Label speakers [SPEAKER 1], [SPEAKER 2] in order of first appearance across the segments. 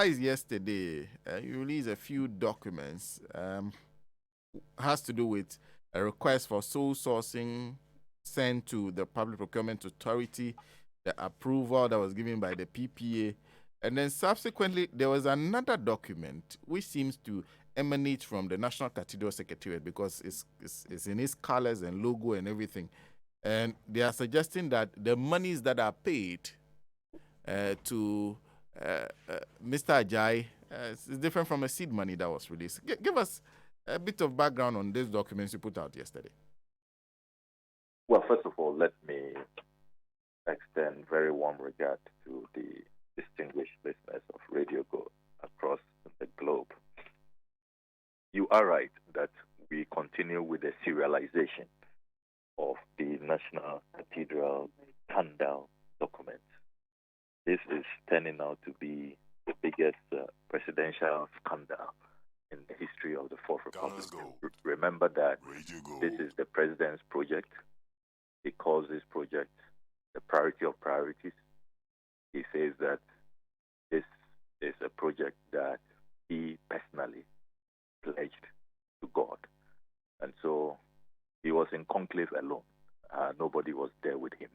[SPEAKER 1] Yesterday, you released a few documents. Has to do with a request for sole sourcing sent to the Public Procurement Authority, the approval that was given by the PPA, and then subsequently there was another document which seems to emanate from the National Cathedral Secretariat because it's in its colors and logo and everything. And they are suggesting that the monies that are paid to Mr. Ajayi is different from a seed money that was released. Give us a bit of background on these documents you put out yesterday.
[SPEAKER 2] Well, first of all, let me extend very warm regard to the distinguished listeners of Radio Go across the globe. You are right that we continue with the serialization of the National Cathedral Scandal document. This is turning out to be the biggest presidential scandal in the history of the Fourth Republic. Remember that this is the president's project. He calls this project the priority of priorities. He says that this is a project that he personally pledged to God. And so he was in conclave alone. Nobody was there with him.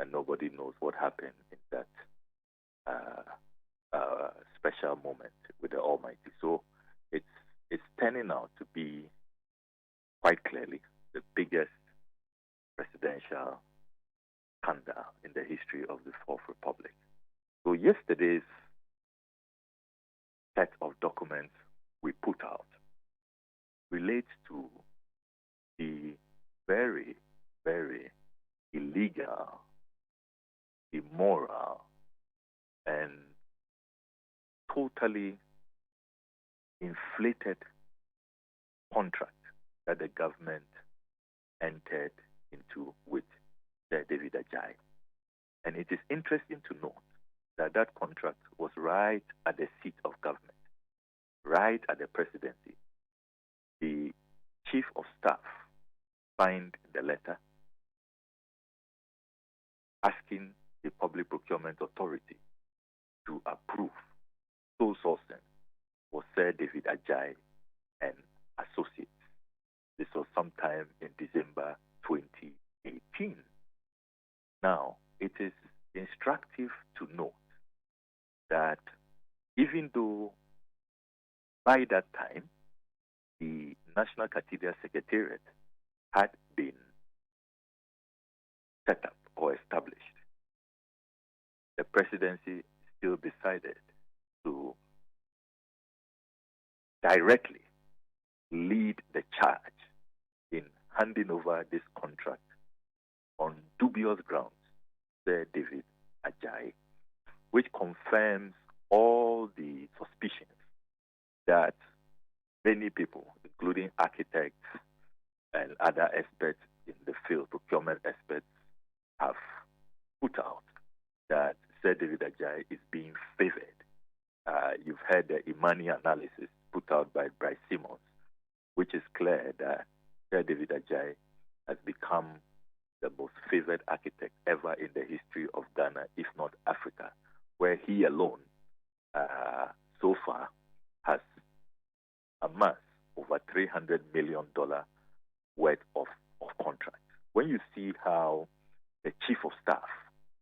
[SPEAKER 2] And nobody knows what happened in that special moment with the Almighty. So it's turning out to be quite clearly the biggest presidential scandal in the history of the Fourth Republic. So yesterday's set of documents we put out relates to the very, very illegal, immoral, and totally inflated contract that the government entered into with David Ajayi. And it is interesting to note that that contract was right at the seat of government, right at the presidency. The chief of staff signed the letter asking the Public Procurement Authority to approve sole sourcing for Sir David Ajayi and associates. This was sometime in December 2018. Now, it is instructive to note that even though by that time the National Cathedral Secretariat had been set up or established, the presidency still decided to directly lead the charge in handing over this contract on dubious grounds to David Ajayi, which confirms all the suspicions that many people, including architects and other experts in the field, procurement experts, have put out, that Sir David Ajayi is being favored. You've heard the Imani analysis put out by Bryce Simmons, which is clear that Sir David Ajayi has become the most favored architect ever in the history of Ghana, if not Africa, where he alone, so far, has amassed over $300 million worth of contracts. When you see how the chief of staff,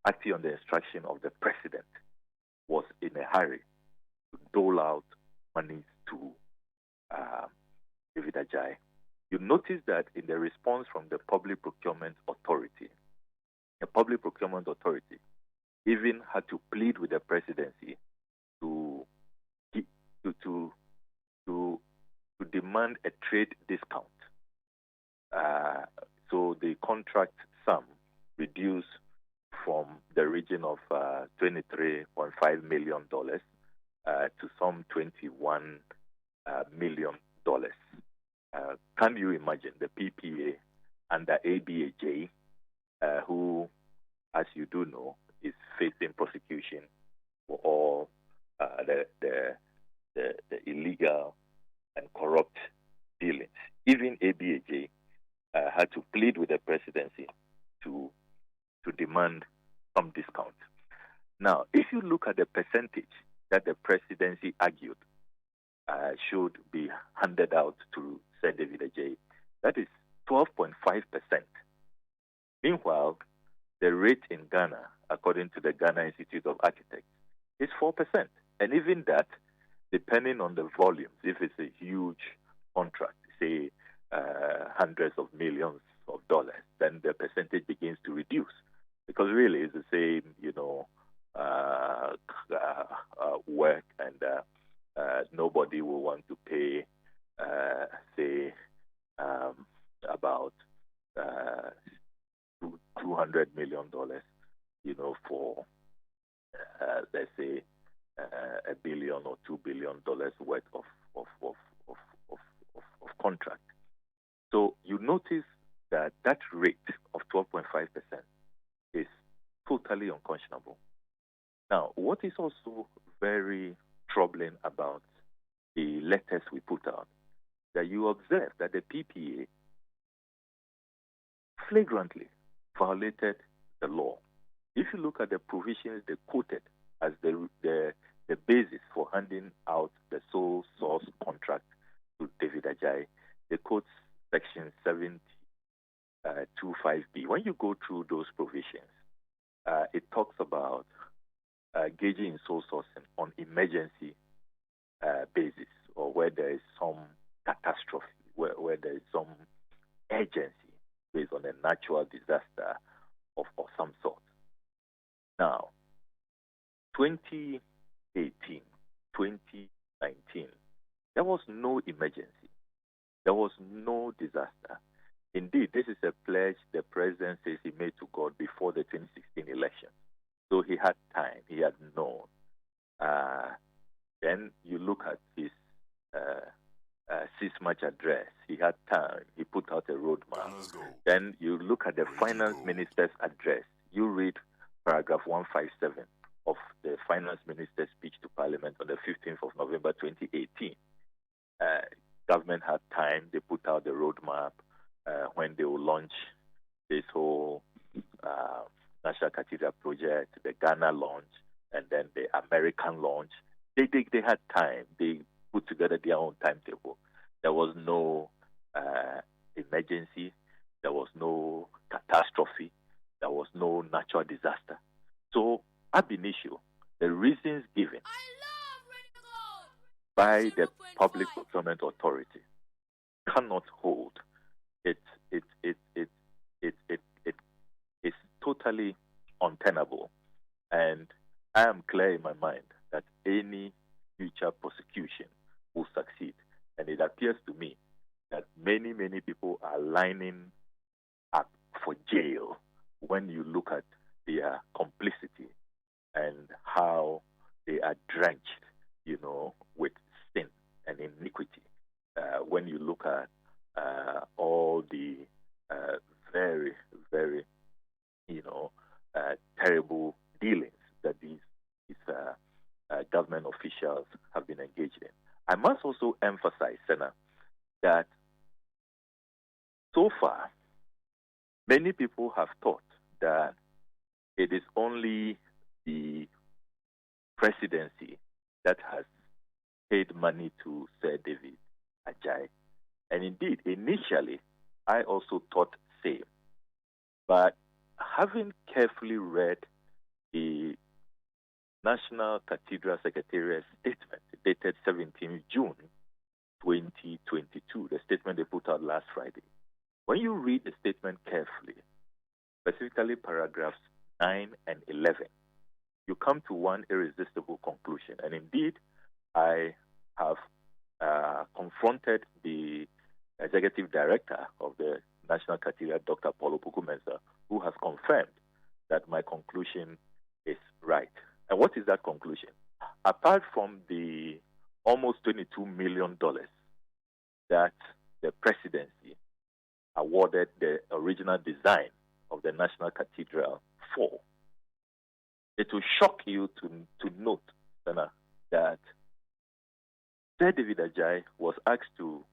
[SPEAKER 2] acting on the instruction of the president, was in a hurry to dole out monies to David Ajayi, you notice that in the response from the Public Procurement Authority, the Public Procurement Authority even had to plead with the presidency to demand a trade discount. So the contract sum reduced from the region of $23.5 million to some $21 million. Can you imagine the PPA under ABAJ, who, as you do know, is facing prosecution for all the illegal and corrupt dealings? Even ABAJ had to plead with the presidency to demand some discount. Now, if you look at the percentage that the presidency argued should be handed out to Sir David Ajayi. That is 12.5%. Meanwhile, the rate in Ghana, according to the Ghana Institute of Architects, is 4%. And even that, depending on the volumes, if it's a huge contract, say hundreds of millions of dollars, then the percentage begins to reduce. Because really, it's the same, work, and nobody will want to pay, say, about $200 million, for, let's say, $1 billion or $2 billion worth of contract. So you notice that rate of 12.5% is totally unconscionable. Now, what is also very troubling about the letters we put out, that you observe that the PPA flagrantly violated the law. If you look at the provisions they quoted as the basis for handing out the sole source contract to David Ajayi, they quote Section 7025B. When you go through those provisions, it talks about gauging in sole sourcing on emergency basis, or where there is some catastrophe, where there is some urgency based on a natural disaster of some sort. Now, 2018, 2019, there was no emergency. There was no disaster. Indeed, this is a pledge the president says he made to God before the 2016 election. So he had time. He had known. Then you look at his 6-March address. He had time. He put out a roadmap. Then you look at the finance minister's address. You read paragraph 157 of the finance minister's speech to Parliament on the 15th of November 2018. Government had time. They put out the roadmap when they will launch this whole National Cathedral project, the Ghana launch, and then the American launch. They had time. They put together their own timetable. There was no emergency. There was no catastrophe. There was no natural disaster. So, ab initio, the reasons given by the Public Procurement Authority cannot hold. It's totally untenable, and I am clear in my mind that any future prosecution will succeed. And it appears to me that many people are lining up for jail when you look at their complicity and how they are drenched, with sin and iniquity. When you look at all the very, very, terrible dealings that these government officials have been engaged in. I must also emphasize, Senna, that so far, many people have thought that it is only the presidency that has paid money to Sir David Ajayi. And indeed, initially, I also thought same. But having carefully read the National Cathedral Secretariat statement dated 17 June 2022, the statement they put out last Friday, when you read the statement carefully, specifically paragraphs 9 and 11, you come to one irresistible conclusion. And indeed, I have confronted the executive director of the National Cathedral, Dr. Paulo Pukumensa, who has confirmed that my conclusion is right. And what is that conclusion? Apart from the almost $22 million that the presidency awarded the original design of the National Cathedral for, it will shock you to note, Sana, that Sir David Ajayi was asked to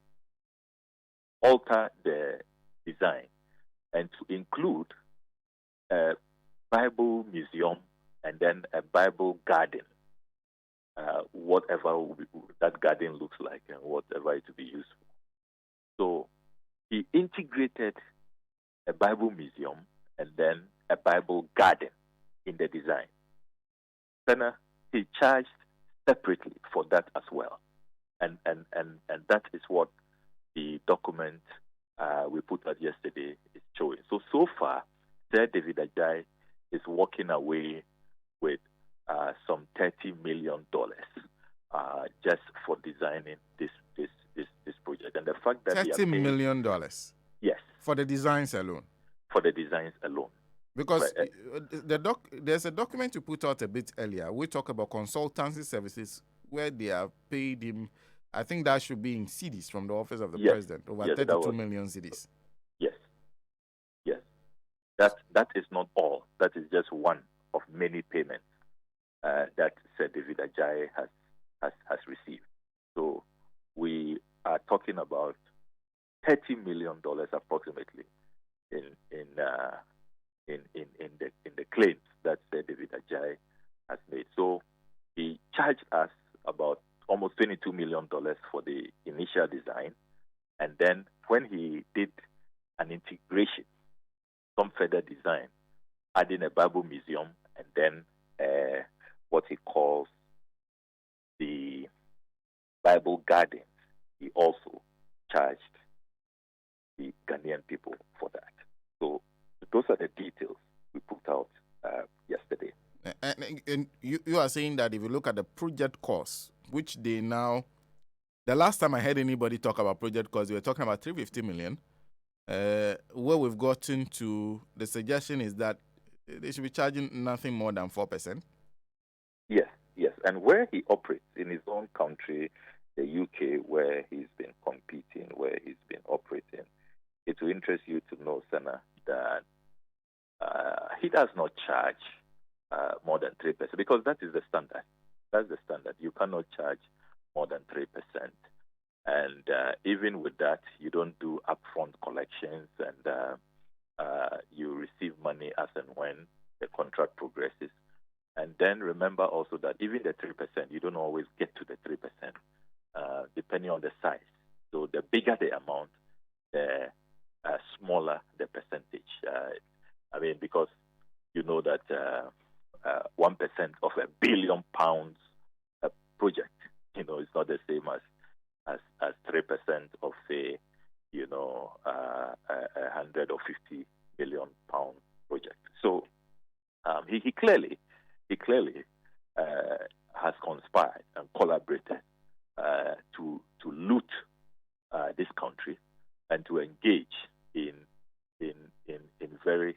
[SPEAKER 2] alter the design and to include a Bible museum and then a Bible garden whatever that garden looks like and whatever it will be used for. So he integrated a Bible museum and then a Bible garden in the design. Then he charged separately for that as well. And that is what the document we put out yesterday is showing. So far, Sir David Ajay is walking away with some $30 million just for designing this project. And the fact that
[SPEAKER 1] $30 million.
[SPEAKER 2] Yes.
[SPEAKER 1] For the designs alone.
[SPEAKER 2] For the designs alone.
[SPEAKER 1] Because there's a document you put out a bit earlier. We talk about consultancy services where they have paid him. I think that should be in cedis from the office of the president, over 32 million cedis.
[SPEAKER 2] Yes. That is not all. That is just one of many payments that Sir David Ajay has received. So we are talking about $30 million approximately in the claims that Sir David Ajay has made. So he charged us about almost $22 million for the initial design, and then when he did an integration, some further design, adding a Bible museum, and then what he calls the Bible gardens, he also charged the Ghanaian people for that. So those are the details we put out yesterday.
[SPEAKER 1] And you are saying that if you look at the project costs, which they now, the last time I heard anybody talk about project costs, they were talking about 350 million. Where we've gotten to, the suggestion is that they should be charging nothing more than 4%.
[SPEAKER 2] Yes. And where he operates in his own country, the UK, where he's been competing, where he's been operating, it will interest you to know, Senna, that he does not charge more than 3%, because that is the standard. That's the standard. You cannot charge more than 3%. And even with that, you don't do upfront collections, and you receive money as and when the contract progresses. And then remember also that even the 3%, you don't always get to the 3%, depending on the size. So the bigger the amount, the smaller the percentage. Because you know that 1% of £1 billion project, it's not the same as 3% of, say, £100 or £50 million project. So he clearly has conspired and collaborated to loot this country and to engage in very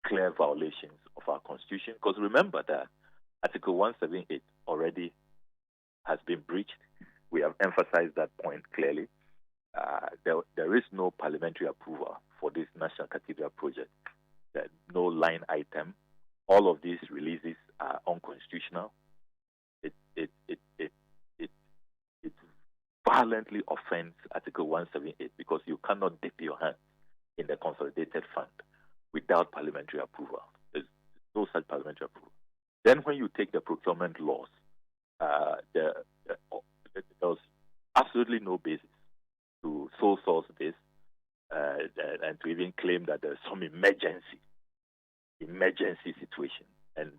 [SPEAKER 2] clear violations of our constitution. Because remember that Article 178 already has been breached. We have emphasized that point clearly. There is no parliamentary approval for this National Cathedral project. There's no line item. All of these releases are unconstitutional. It violently offends Article 178 because you cannot dip your hand in the consolidated fund without parliamentary approval. There's no such parliamentary approval. Then when you take the procurement laws, there was absolutely no basis to sole source this and to even claim that there's some emergency situation and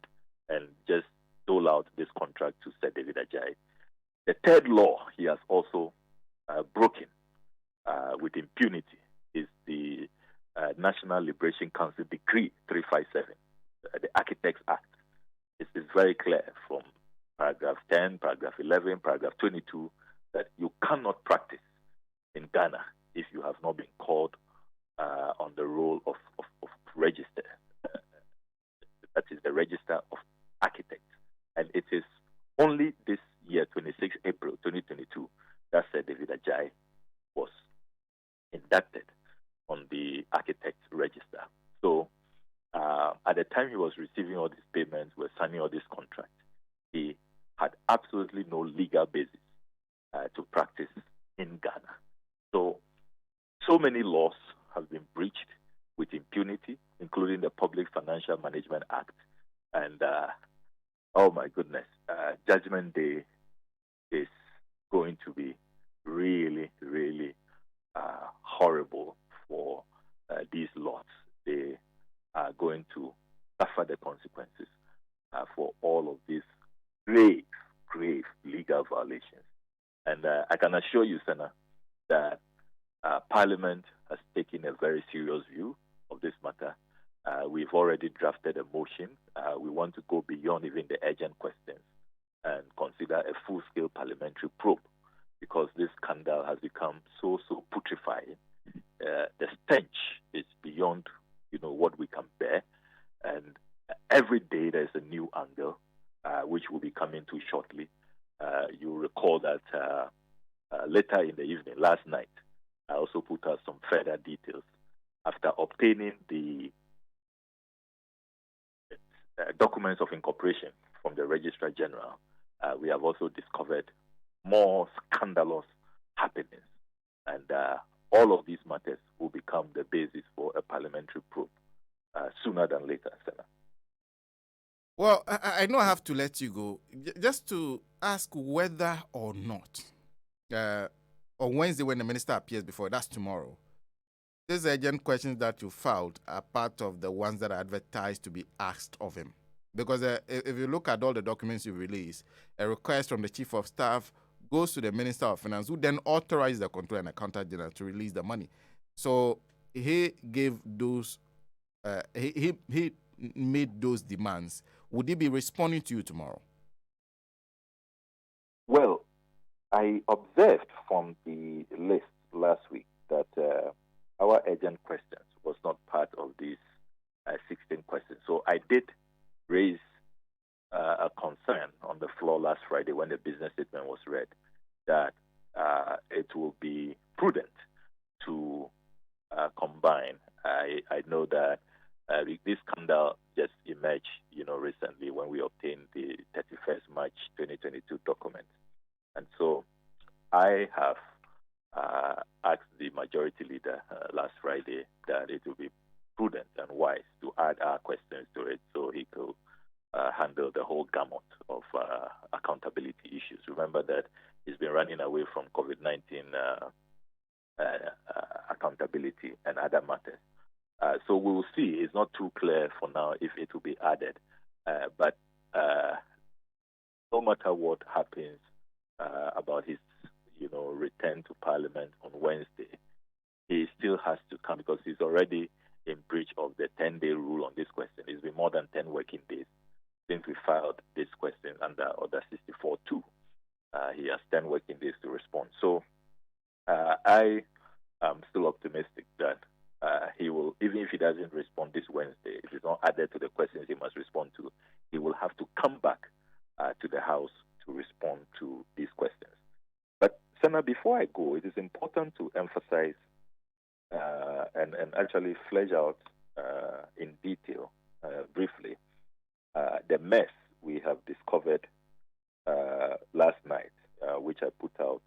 [SPEAKER 2] just dole out this contract to Sir David Ajay. The third law he has also broken with impunity is the National Liberation Council Decree 357, the Architects Act. It's very clear from paragraph 10, paragraph 11, paragraph 22 that you cannot practice in Ghana if you have not been called on the roll of register. That is the Register of Architects. And it is only this year, 26 April 2022, that Sir David Ajay was inducted on the Architects Register. So at the time he was receiving all these payments, was signing all these contracts, he had absolutely no legal basis to practice in Ghana. So many laws have been breached with impunity, including the Public Financial Management Act. And Oh my goodness. Judgment Day is going to be really, really horrible for these lots. They are going to suffer the consequences for all of these grave, grave legal violations. And I can assure you, Senna, that Parliament has taken a very serious view of this matter. We've already drafted a motion. We want to go beyond even the urgent questions and consider a full-scale parliamentary probe because this scandal has become so putrefying. The stench is beyond, what we can bear, and every day there's a new angle, which we'll be coming to shortly. You recall that later in the evening, last night, I also put out some further details after obtaining the documents of incorporation from the Registrar General. We have also discovered more scandalous happenings, and all of these matters will become the basis for a parliamentary probe sooner than later, Senator.
[SPEAKER 1] Well, I know I have to let you go. Just to ask whether or not, on Wednesday when the minister appears before, that's tomorrow, these urgent questions that you filed are part of the ones that are advertised to be asked of him. Because if you look at all the documents you release, a request from the Chief of Staff goes to the Minister of Finance, who then authorizes the Controller and Accountant General to release the money. So he gave those, he made those demands. Would he be responding to you tomorrow?
[SPEAKER 2] Well, I observed from the list last week that our urgent questions was not part of these 16 questions. So I did raise a concern on the floor last Friday when the business statement was read that it will be prudent to combine. I know that this scandal just emerged, recently when we obtained the 31st March 2022 documents. And so I have asked the majority leader last Friday that it will be prudent and wise to add our questions to it so he could handle the whole gamut of accountability issues. Remember that he's been running away from COVID-19 accountability and other matters. So we will see. It's not too clear for now if it will be added. But no matter what happens about his, return to Parliament on Wednesday, he still has to come because he's already in breach of the 10-day rule on this question. It's been more than 10 working days since we filed this question under Order 64.2. He has 10 working days to respond. So I am still optimistic that he will, even if he doesn't respond this Wednesday, if it's not added to the questions he must respond to, he will have to come back to the House to respond to these questions. But, Senator, before I go, it is important to emphasize and actually flesh out in detail, briefly, the mess we have discovered last night, which I put out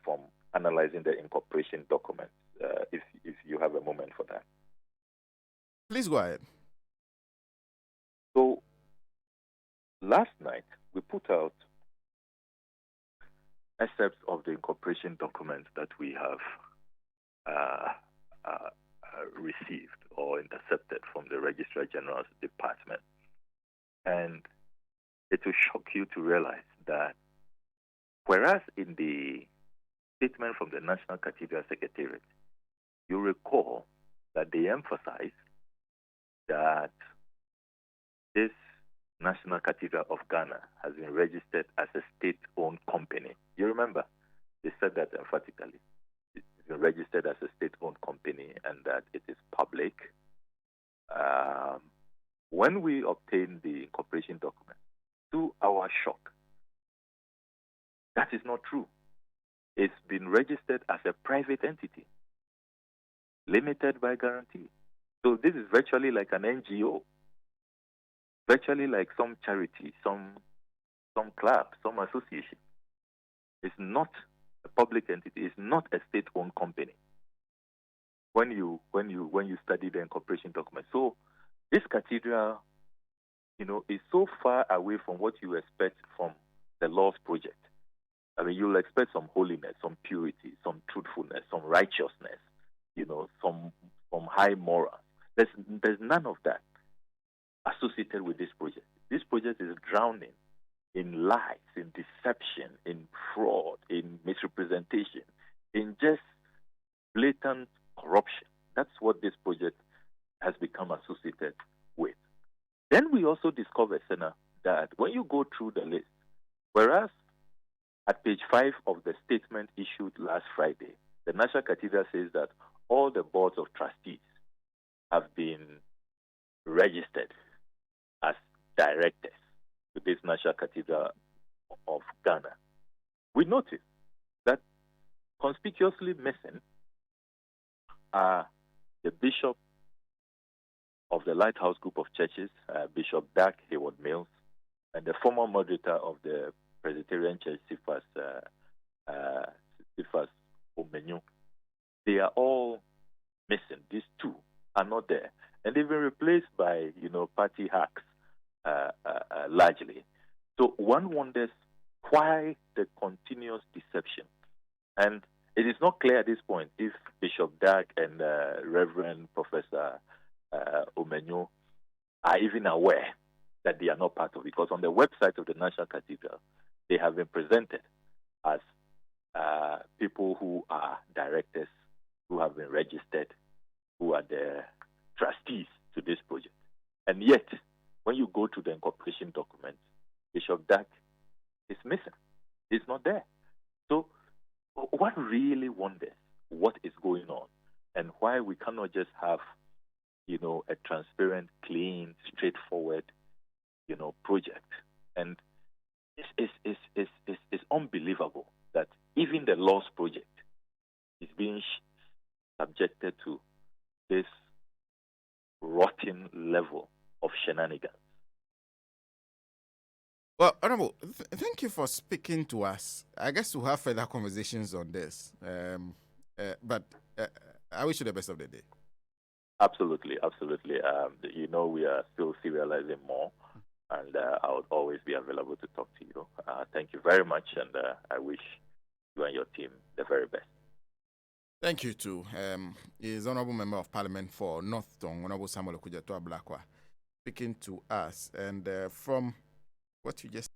[SPEAKER 2] from analyzing the incorporation documents, if you have a moment for that.
[SPEAKER 1] Please go ahead.
[SPEAKER 2] So, last night, we put out excerpts of the incorporation documents that we have received or intercepted from the Registrar General's department. And it will shock you to realize that whereas in the statement from the National Cathedral Secretariat, you recall that they emphasized that this National Cathedral of Ghana has been registered as a state-owned company. You remember? They said that emphatically. It's been registered as a state-owned company and that it is public. When we obtained the incorporation document, to our shock, that is not true. It's been registered as a private entity, limited by guarantee. So this is virtually like an NGO, virtually like some charity, some club, some association. It's not a public entity. It's not a state-owned company. When you study the incorporation document, so this cathedral, is so far away from what you expect from the Lord's project. I mean, you'll expect some holiness, some purity, some truthfulness, some righteousness, some high morals. There's none of that associated with this project. This project is drowning in lies, in deception, in fraud, in misrepresentation, in just blatant corruption. That's what this project has become associated with. Then we also discover, Senna, that when you go through the list, whereas at page 5 of the statement issued last Friday, the National Cathedral says that all the boards of trustees have been registered as directors to this National Cathedral of Ghana. We notice that conspicuously missing are the bishop of the Lighthouse Group of Churches, Bishop Heward, and the former moderator of the Presbyterian Church, Cephas Omenyo. They are all missing. These two are not there. And they've been replaced by, party hacks largely. So one wonders why the continuous deception. And it is not clear at this point if Bishop Dag and Reverend Professor Omenyo are even aware that they are not part of it. Because on the website of the National Cathedral, they have been presented as people who are directors, who have been registered, who are the trustees to this project. And yet, when you go to the incorporation documents, Bishop Dag is missing. He's not there. So one really wonders what is going on and why we cannot just have, a transparent, clean, straightforward, project. And it's unbelievable that even the Lost Project is being subjected to this rotten level of shenanigans.
[SPEAKER 1] Well, Honorable, thank you for speaking to us. I guess we'll have further conversations on this. But I wish you the best of the day.
[SPEAKER 2] Absolutely. We are still serializing more, and I would always be available to talk to you. Thank you very much, and I wish you and your team the very best.
[SPEAKER 1] Thank you too. He is Honorable Member of Parliament for North Tongu, Honorable Samuel Okudzeto Ablakwa, speaking to us. And from what you just